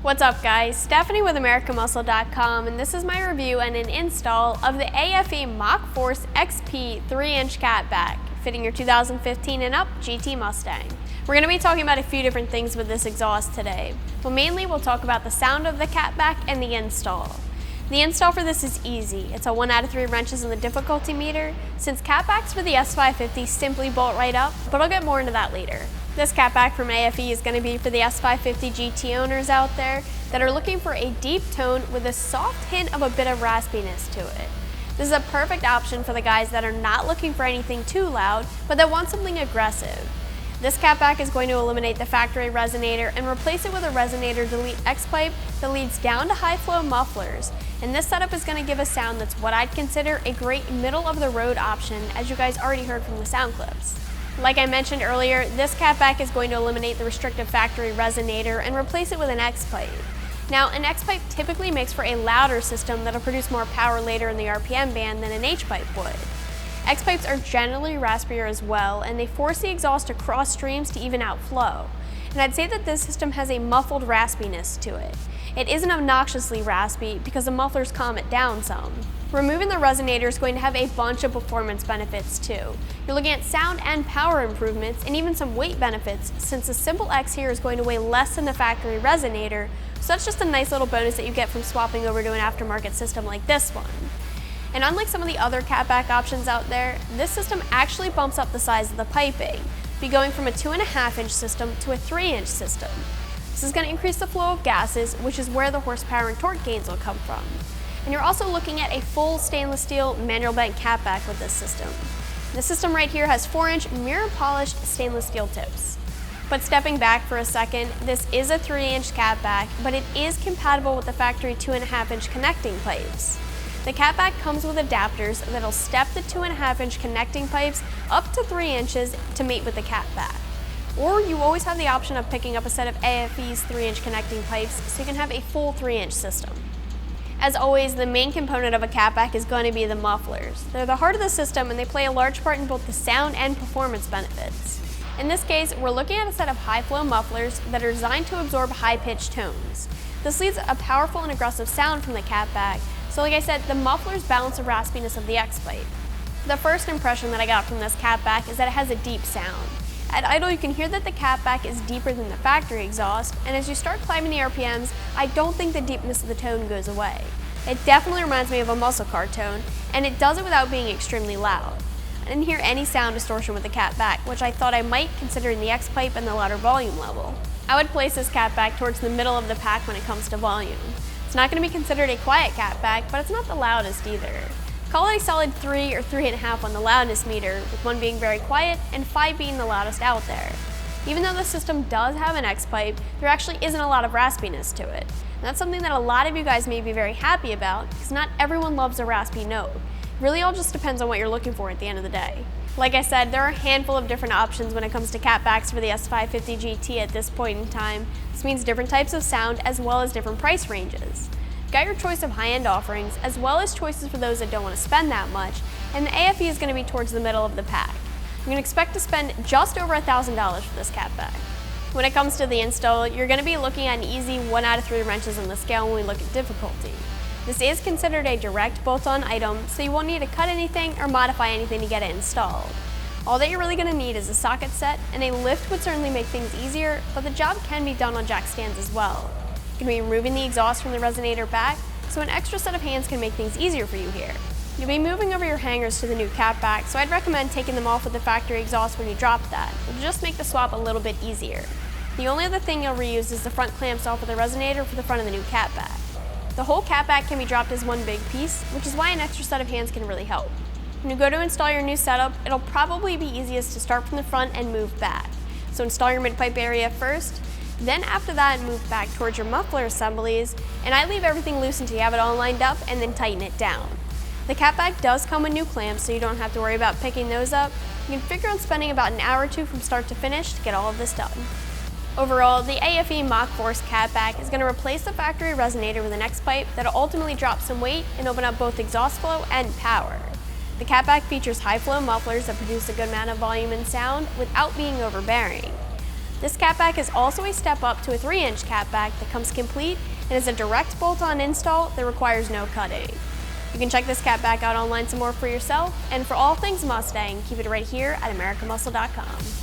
What's up guys, Stephanie with AmericanMuscle.com, and this is my review and an install of the aFe Mach Force-XP 3-inch catback, fitting your 2015 and up GT Mustang. We're going to be talking about a few different things with this exhaust today, but mainly we'll talk about the sound of the catback and the install. The install for this is easy. It's a 1 out of 3 wrenches in the difficulty meter, since catbacks for the S550 simply bolt right up, but I'll get more into that later. This catback from aFe is going to be for the S550 GT owners out there that are looking for a deep tone with a soft hint of a bit of raspiness to it. This is a perfect option for the guys that are not looking for anything too loud, but that want something aggressive. This catback is going to eliminate the factory resonator and replace it with a resonator delete X pipe that leads down to high flow mufflers. And this setup is going to give a sound that's what I'd consider a great middle of the road option, as you guys already heard from the sound clips. Like I mentioned earlier, this catback is going to eliminate the restrictive factory resonator and replace it with an X pipe. Now, an X pipe typically makes for a louder system that'll produce more power later in the RPM band than an H pipe would. X pipes are generally raspier as well, and they force the exhaust to cross streams to even out flow. And I'd say that this system has a muffled raspiness to it. It isn't obnoxiously raspy because the mufflers calm it down some. Removing the resonator is going to have a bunch of performance benefits too. You're looking at sound and power improvements and even some weight benefits, since the simple X here is going to weigh less than the factory resonator, so that's just a nice little bonus that you get from swapping over to an aftermarket system like this one. And unlike some of the other catback options out there, this system actually bumps up the size of the piping, be going from a 2.5-inch system to a 3-inch system. This is going to increase the flow of gases, which is where the horsepower and torque gains will come from. And you're also looking at a full stainless steel manual bent catback with this system. This system right here has 4-inch mirror polished stainless steel tips. But stepping back for a second, this is a 3-inch catback, but it is compatible with the factory 2.5-inch connecting pipes. The catback comes with adapters that'll step the 2.5-inch connecting pipes up to 3 inches to mate with the catback. Or you always have the option of picking up a set of aFe's 3-inch connecting pipes so you can have a full 3-inch system. As always, the main component of a catback is going to be the mufflers. They're the heart of the system, and they play a large part in both the sound and performance benefits. In this case, we're looking at a set of high-flow mufflers that are designed to absorb high-pitched tones. This leads a powerful and aggressive sound from the catback, so like I said, the mufflers balance the raspiness of the X pipe. The first impression that I got from this catback is that it has a deep sound. At idle, you can hear that the catback is deeper than the factory exhaust, and as you start climbing the RPMs, I don't think the deepness of the tone goes away. It definitely reminds me of a muscle car tone, and it does it without being extremely loud. I didn't hear any sound distortion with the catback, which I thought I might considering the X pipe and the louder volume level. I would place this catback towards the middle of the pack when it comes to volume. It's not going to be considered a quiet catback, but it's not the loudest either. Call it a solid 3 or 3.5 on the loudness meter, with 1 being very quiet and 5 being the loudest out there. Even though the system does have an X pipe, there actually isn't a lot of raspiness to it. And that's something that a lot of you guys may be very happy about, because not everyone loves a raspy note. It really all just depends on what you're looking for at the end of the day. Like I said, there are a handful of different options when it comes to catbacks for the S550 GT at this point in time. This means different types of sound as well as different price ranges. Got your choice of high-end offerings, as well as choices for those that don't want to spend that much, and the aFe is going to be towards the middle of the pack. You can expect to spend just over $1,000 for this catback. When it comes to the install, you're going to be looking at an easy 1 out of 3 wrenches on the scale when we look at difficulty. This is considered a direct bolt-on item, so you won't need to cut anything or modify anything to get it installed. All that you're really going to need is a socket set, and a lift would certainly make things easier, but the job can be done on jack stands as well. You're going to be removing the exhaust from the resonator back, so an extra set of hands can make things easier for you here. You'll be moving over your hangers to the new catback, so I'd recommend taking them off with the factory exhaust when you drop that. It'll just make the swap a little bit easier. The only other thing you'll reuse is the front clamps off of the resonator for the front of the new catback. The whole catback can be dropped as one big piece, which is why an extra set of hands can really help. When you go to install your new setup, it'll probably be easiest to start from the front and move back. So install your mid-pipe area first, then after that move back towards your muffler assemblies, and I leave everything loose until you have it all lined up and then tighten it down. The catback does come with new clamps, so you don't have to worry about picking those up. You can figure on spending about an hour or 2 from start to finish to get all of this done. Overall, the aFe Mach Force catback is going to replace the factory resonator with an X pipe that'll ultimately drop some weight and open up both exhaust flow and power. The catback features high flow mufflers that produce a good amount of volume and sound without being overbearing. This catback is also a step up to a 3-inch catback that comes complete and is a direct bolt-on install that requires no cutting. You can check this catback out online some more for yourself, and for all things Mustang, keep it right here at AmericanMuscle.com.